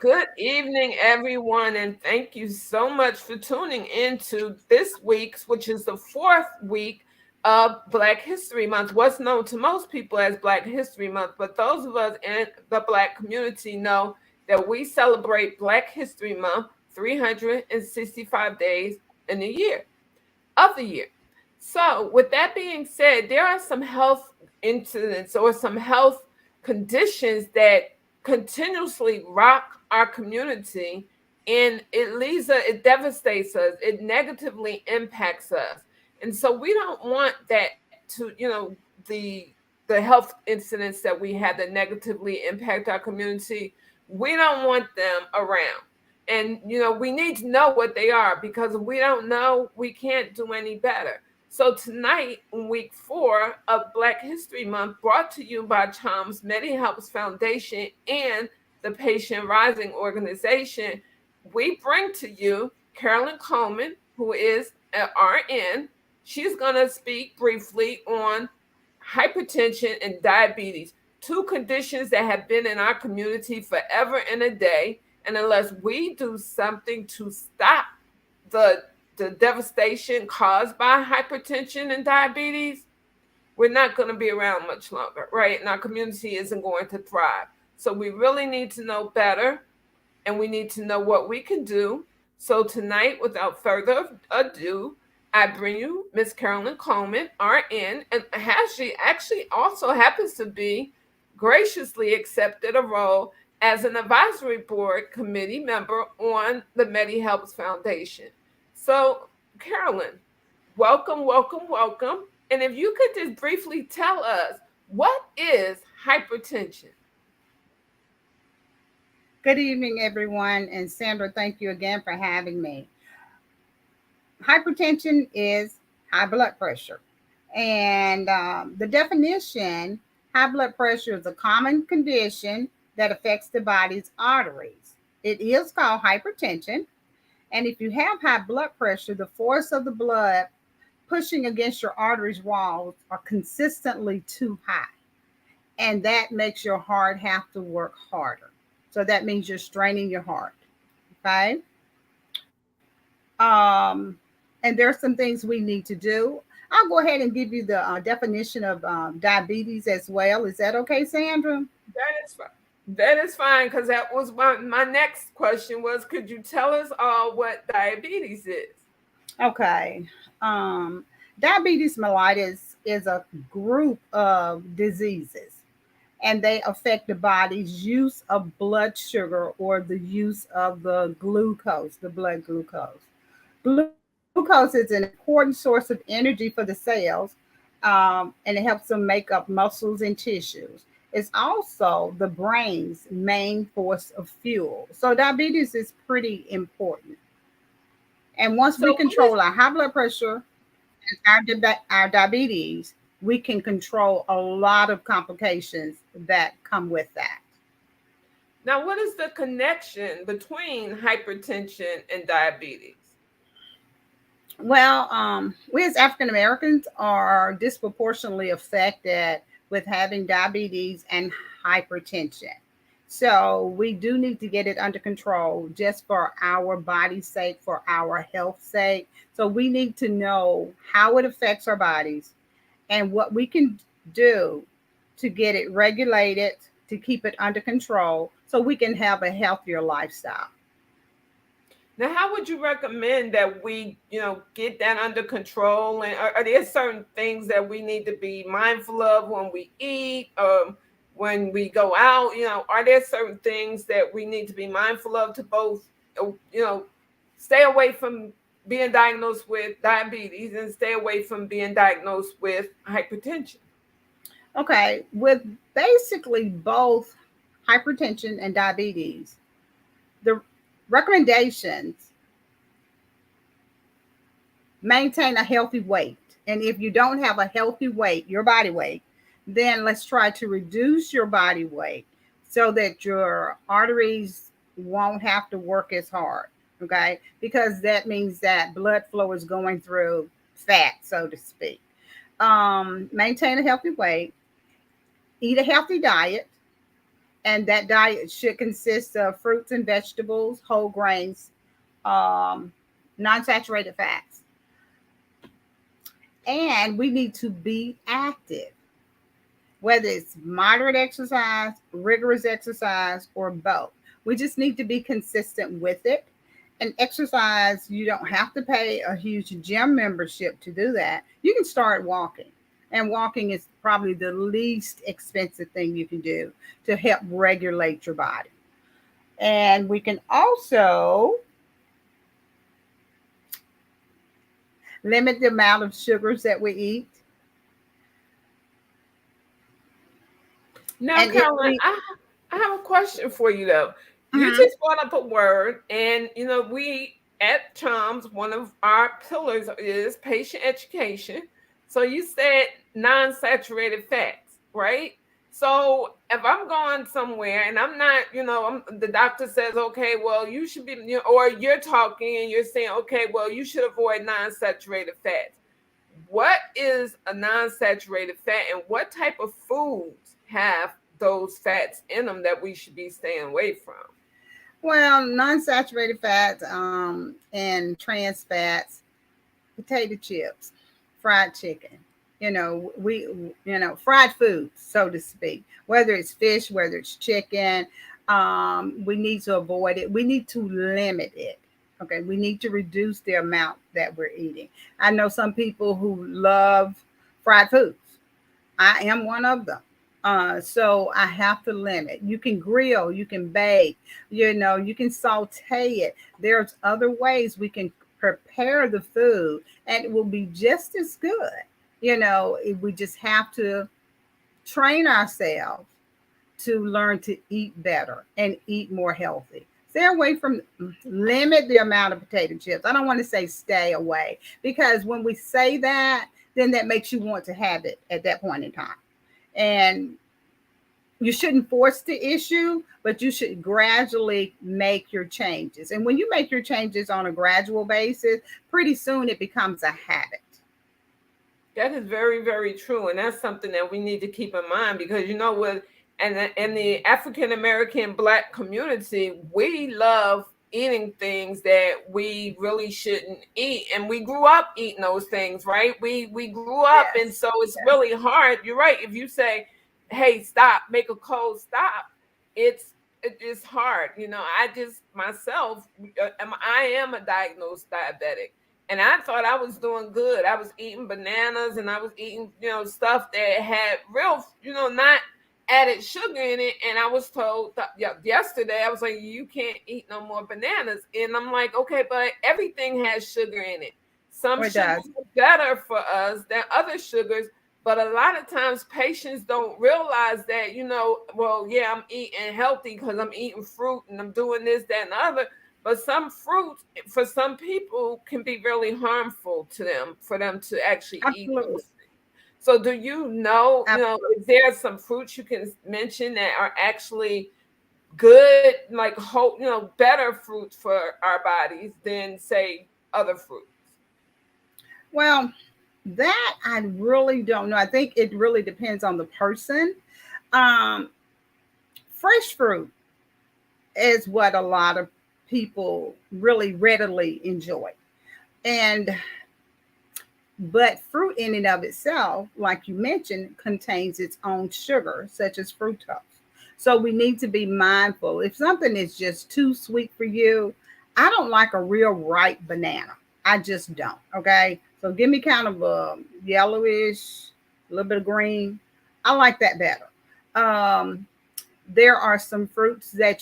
Good evening, everyone, and thank you so much for tuning into this week's, which is the fourth week of Black History Month, what's known to most people as Black History Month. But those of us in the Black community know that we celebrate Black History Month 365 days in a year of the year. So, with that being said, there are some health incidents or some health conditions that continuously rock our community, and it devastates us, it negatively impacts us. And so we don't want that to, the health incidents that we have that negatively impact our community, we don't want them around. And we need to know what they are, because if we don't know, we can't do any better. So tonight, week 4 of Black History Month, brought to you by Chom's MediHelps Foundation and the Patient Rising Organization, we bring to you Carolyn Coleman, who is an RN. She's going to speak briefly on hypertension and diabetes, two conditions that have been in our community forever and a day. And unless we do something to stop the devastation caused by hypertension and diabetes, we're not going to be around much longer, right? And our community isn't going to thrive. So we really need to know better, and we need to know what we can do. So tonight, without further ado, I bring you Miss Carolyn Coleman, RN, and she actually also happens to be graciously accepted a role as an advisory board committee member on the MediHelps Foundation. So, Carolyn, welcome, welcome, welcome. And if you could just briefly tell us, what is hypertension? Good evening, everyone. And Sandra, thank you again for having me. Hypertension is high blood pressure. And the definition, high blood pressure is a common condition that affects the body's arteries. It is called hypertension. And if you have high blood pressure, the force of the blood pushing against your arteries walls are consistently too high. And that makes your heart have to work harder. So that means you're straining your heart. Okay. And there's some things we need to do. I'll go ahead and give you the definition of diabetes as well. Is that okay, Sandra? That is fine. That is fine, because that was my next question was, could you tell us all what diabetes is? Okay. Diabetes mellitus is a group of diseases, and they affect the body's use of blood sugar or the use of the glucose, the blood glucose. Glucose is an important source of energy for the cells, and it helps them make up muscles and tissues. It's also the brain's main source of fuel. So diabetes is pretty important. And once we So, control our high blood pressure and our diabetes, we can control a lot of complications that come with that. now, what is the connection between hypertension and diabetes? Well, we as African Americans are disproportionately affected with having diabetes and hypertension. So we do need to get it under control just for our body's sake, for our health sake. So we need to know how it affects our bodies and what we can do to get it regulated, to keep it under control, so we can have a healthier lifestyle. Now, how would you recommend that we, get that under control? And are there certain things that we need to be mindful of when we eat, when we go out? Are there certain things that we need to be mindful of to both, stay away from being diagnosed with diabetes and stay away from being diagnosed with hypertension? Okay, with basically both hypertension and diabetes, the recommendations maintain a healthy weight. And if you don't have a healthy weight, your body weight, then let's try to reduce your body weight so that your arteries won't have to work as hard. Okay, because that means that blood flow is going through fat, so to speak. Maintain a healthy weight, eat a healthy diet, And that diet should consist of fruits and vegetables, whole grains, um, non-saturated fats, and we need to be active, whether it's moderate exercise, rigorous exercise, or both. We just need to be consistent with it. And exercise, you don't have to pay a huge gym membership to do that. You can start walking. And walking is probably the least expensive thing you can do to help regulate your body. And we can also limit the amount of sugars that we eat. Now, And if Carolyn, we, I have a question for you though. You Mhm. just brought up a word, and we at Chums, one of our pillars is patient education. So you said non-saturated fats, right? So if I'm going somewhere and I'm not, the doctor says, okay, well, you should be, or you're talking and you're saying, okay, well, you should avoid non-saturated fats. What is a non-saturated fat, and what type of foods have those fats in them that we should be staying away from? Well, non-saturated fats and trans fats, potato chips, fried chicken. Fried foods, so to speak. Whether it's fish, whether it's chicken, we need to avoid it. We need to limit it. Okay, we need to reduce the amount that we're eating. I know some people who love fried foods. I am one of them. So I have to limit. You can grill, you can bake, you can saute it. There's other ways we can prepare the food and it will be just as good. We just have to train ourselves to learn to eat better and eat more healthy. Stay away from, limit the amount of potato chips. I don't want to say stay away, because when we say that, then that makes you want to have it at that point in time. And you shouldn't force the issue, but you should gradually make your changes. And when you make your changes on a gradual basis, pretty soon it becomes a habit. That is very, very true, and that's something that we need to keep in mind because with and in the African American Black community, we love eating things that we really shouldn't eat, and we grew up eating those things, right? We grew up, and Yes. so it's Yes. really hard. You're right. If you say, "Hey, stop," make a cold stop, it's hard. I just myself, I am a diagnosed diabetic. And I thought I was doing good. I was eating bananas and I was eating, stuff that had real, not added sugar in it. And I was told yesterday, I was like, you can't eat no more bananas. And I'm like, okay, but everything has sugar in it. Some It sugars does. are better for us than other sugars. But a lot of times patients don't realize that, well, yeah, I'm eating healthy because I'm eating fruit and I'm doing this, that, and the other. But some fruits for some people can be really harmful to them for them to actually eat Absolutely. those things. So do you know, Absolutely. is there some fruits you can mention that are actually good, like whole, better fruits for our bodies than say other fruits? Well, that I really don't know. I think it really depends on the person. Um, Fresh fruit is what a lot of people really readily enjoy. And but fruit in and of itself, like you mentioned, contains its own sugar, such as fructose. So we need to be mindful. If something is just too sweet for you, I don't like a real ripe banana. I just don't. Okay. So give me kind of a yellowish, a little bit of green. I like that better. There are some fruits that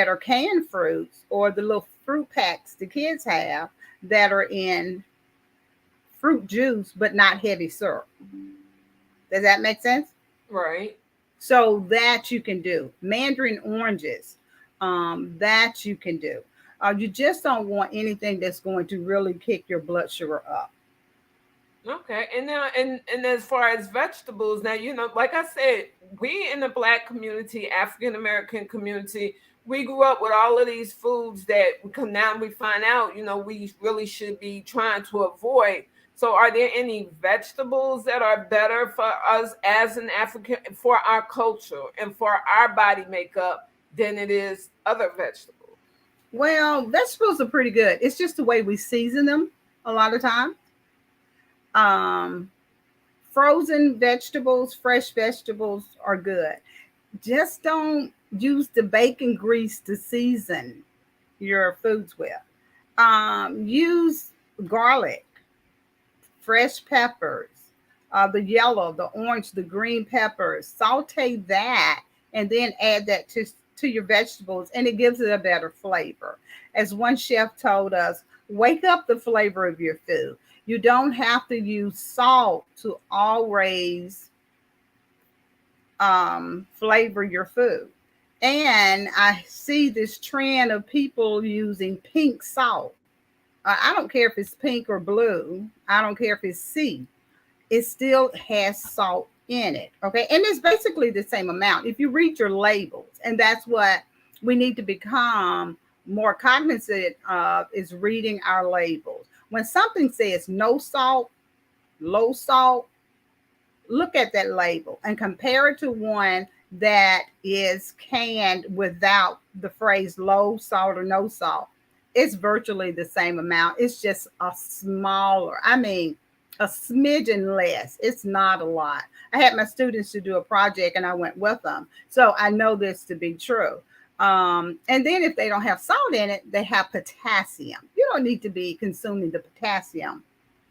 are canned fruits, or the little fruit packs the kids have, that are in fruit juice but not heavy syrup. Does that make sense? Right. So that you can do. Mandarin oranges, that you can do. You just don't want anything that's going to really kick your blood sugar up. Okay, and now and as far as vegetables, now like I said, we in the Black community, African American community, we grew up with all of these foods that now we find out, we really should be trying to avoid. So, are there any vegetables that are better for us as an African, for our culture and for our body makeup than it is other vegetables? Well, vegetables are pretty good. It's just the way we season them a lot of time. Um, Frozen vegetables, fresh vegetables are good. Just don't use the bacon grease to season your foods with. Use garlic, fresh peppers, the yellow, the orange, the green peppers. Saute that and then add that to your vegetables, and it gives it a better flavor. As one chef told us, wake up the flavor of your food. You don't have to use salt to always flavor your food. And I see this trend of people using pink salt. I don't care if it's pink or blue. I don't care if it's sea. It still has salt in it. Okay. And it's basically the same amount. If you read your labels, and that's what we need to become more cognizant of, is reading our labels. When something says no salt, low salt, look at that label and compare it to one that is canned without the phrase low salt or no salt. It's virtually the same amount. It's just a smaller, I mean, a smidgen less. It's not a lot. I had my students to do a project and I went with them. So I know this to be true. And then if they don't have salt in it, they have potassium. You don't need to be consuming the potassium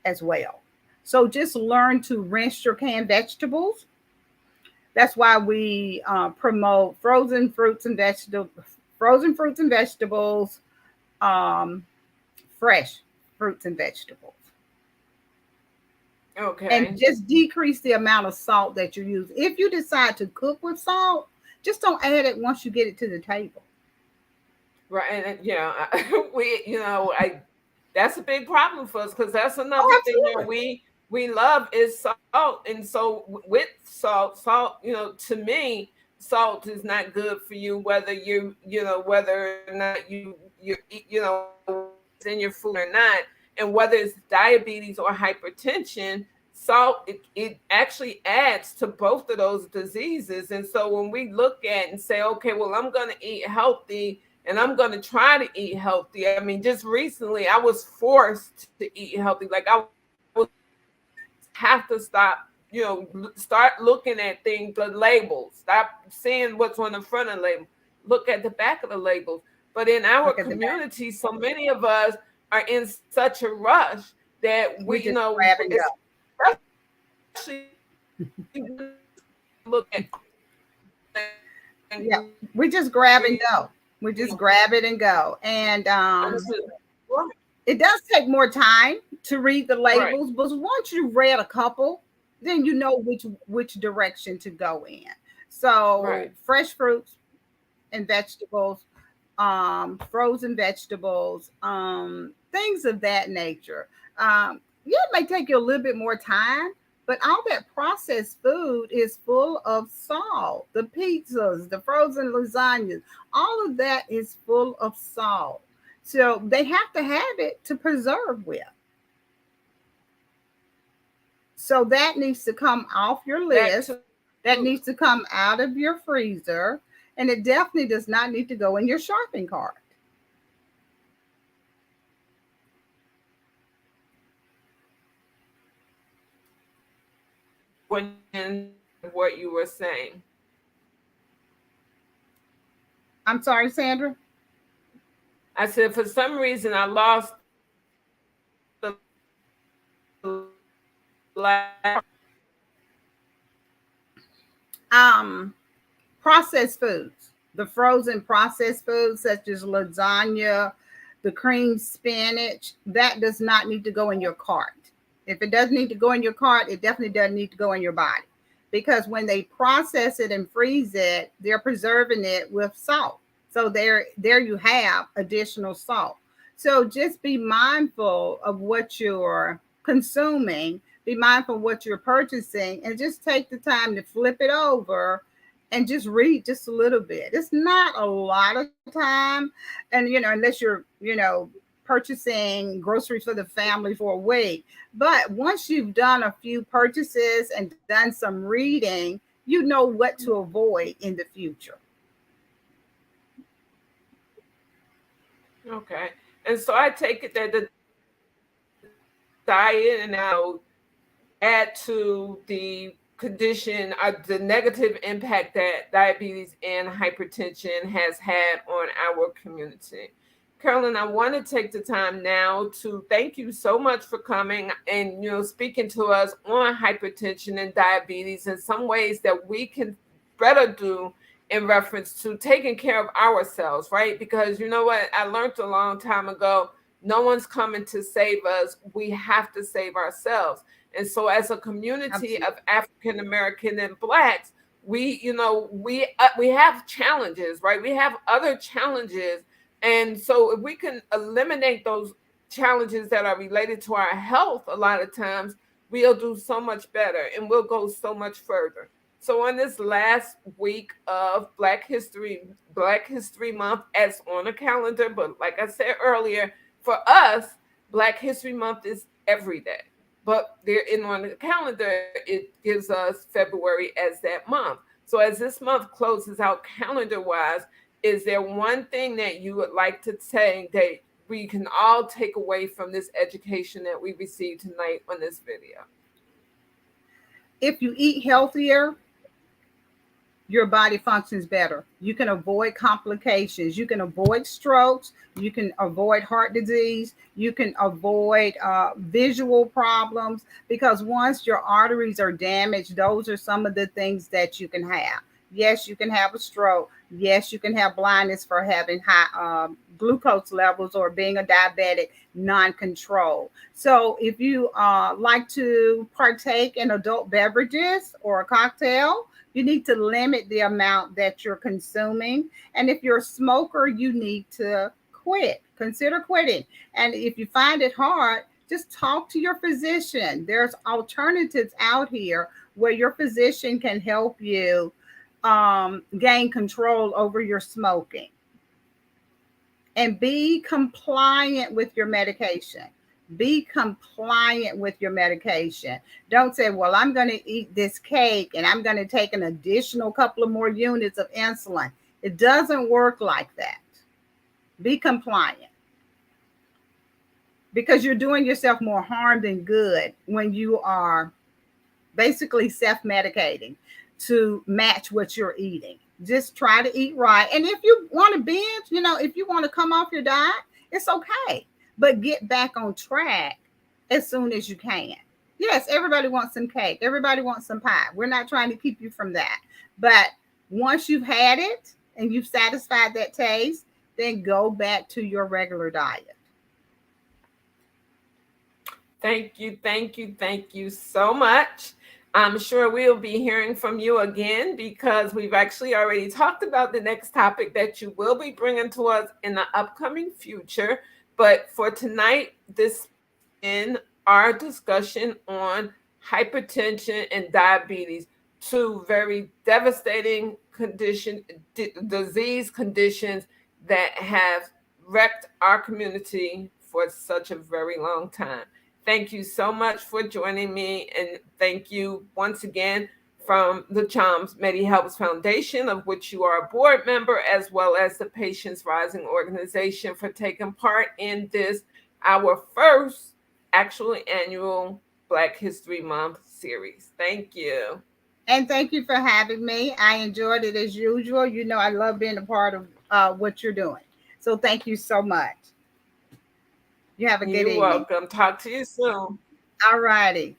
as well. So just learn to rinse your canned vegetables. That's why we promote frozen fruits and vegetables, um, fresh fruits and vegetables, and Okay. just decrease the amount of salt that you use. If you decide to cook with salt, just don't add it once you get it to the table. Right. We, I that's a big problem for us because that's another Oh, thing that absolutely. we love is salt. And so with salt, to me, salt is not good for you whether whether or not it's in your food or not, and whether it's diabetes or hypertension. Salt, it actually adds to both of those diseases. And so when we look at and say, okay, well, I'm going to eat healthy and I'm going to try to eat healthy. I mean, just recently I was forced to eat healthy. Like I was have to stop, start looking at things, the labels, stop seeing what's on the front of the label, look at the back of the labels. But in our Look at the back. community, so many of us are in such a rush that We we, just grab and go. especially look at Yeah, we just grab and ingredients. go. We just grab it and go. And Right, it does take more time to read the right, labels, but once you've read a couple, then you know which direction to go in. So right. fresh fruits and vegetables, frozen vegetables, things of that nature. Yeah, it may take you a little bit more time, but all that processed food is full of salt. The pizzas, the frozen lasagnas, all of that is full of salt. So they have to have it to preserve with. So that needs to come off your That list. too. That needs to come out of your freezer. And it definitely does not need to go in your shopping cart. When what you were saying, I'm sorry, Sandra. I said for some reason I lost the last. Um, Processed foods, the frozen processed foods such as lasagna, the cream spinach, that does not need to go in your cart. If it doesn't need to go in your cart, it definitely doesn't need to go in your body, because when they process it and freeze it, they're preserving it with salt. So there you have additional salt. So just be mindful of what you're consuming, be mindful of what you're purchasing, and just take the time to flip it over and just read just a little bit. It's not a lot of time. And unless you're, purchasing groceries for the family for a week. But once you've done a few purchases and done some reading, you know what to avoid in the future. Okay. And so I take it that the diet and add to the condition, the negative impact that diabetes and hypertension has had on our community. Carolyn, I want to take the time now to thank you so much for coming and speaking to us on hypertension and diabetes and some ways that we can better do in reference to taking care of ourselves, right? Because you know what, I learned a long time ago, no one's coming to save us. We have to save ourselves. And so, as a community Absolutely. of African American and Blacks, we have challenges, right? We have other challenges, and so if we can eliminate those challenges that are related to our health, a lot of times we'll do so much better and we'll go so much further. So, on this last week of Black History Month, as on a calendar, but like I said earlier, for us, Black History Month is every day, but they're in on the calendar, it gives us February as that month. So as this month closes out calendar wise, is there one thing that you would like to say that we can all take away from this education that we received tonight on this video? If you eat healthier, your body functions better. You can avoid complications. You can avoid strokes. You can avoid heart disease. You can avoid visual problems because once your arteries are damaged, those are some of the things that you can have. Yes, you can have a stroke. Yes, you can have blindness for having high glucose levels or being a diabetic non-control. So if you like to partake in adult beverages or a cocktail, you need to limit the amount that you're consuming. And if you're a smoker, you need to quit. Consider quitting. And if you find it hard, just talk to your physician. There's alternatives out here where your physician can help you gain control over your smoking and be compliant with your medication. Be compliant with your medication. Don't say, well, I'm going to eat this cake and I'm going to take an additional couple of more units of insulin. It doesn't work like that. Be compliant because you're doing yourself more harm than good when you are basically self-medicating to match what you're eating. Just try to eat right. And if you want to binge, if you want to come off your diet, it's okay. But get back on track as soon as you can. Yes, everybody wants some cake. Everybody wants some pie. We're not trying to keep you from that. But once you've had it and you've satisfied that taste, then go back to your regular diet. Thank you so much. I'm sure we'll be hearing from you again because we've actually already talked about the next topic that you will be bringing to us in the upcoming future. But for tonight, this has been our discussion on hypertension and diabetes, two very devastating disease conditions that have wrecked our community for such a very long time. Thank you so much for joining me. And thank you once again from the Chams Medi Helps Foundation, of which you are a board member, as well as the Patients Rising organization, for taking part in this, our first actual annual Black History Month series. Thank you. And thank you for having me. I enjoyed it as usual. I love being a part of what you're doing. So thank you so much. You have a good You're evening. welcome. Talk to you soon. All righty.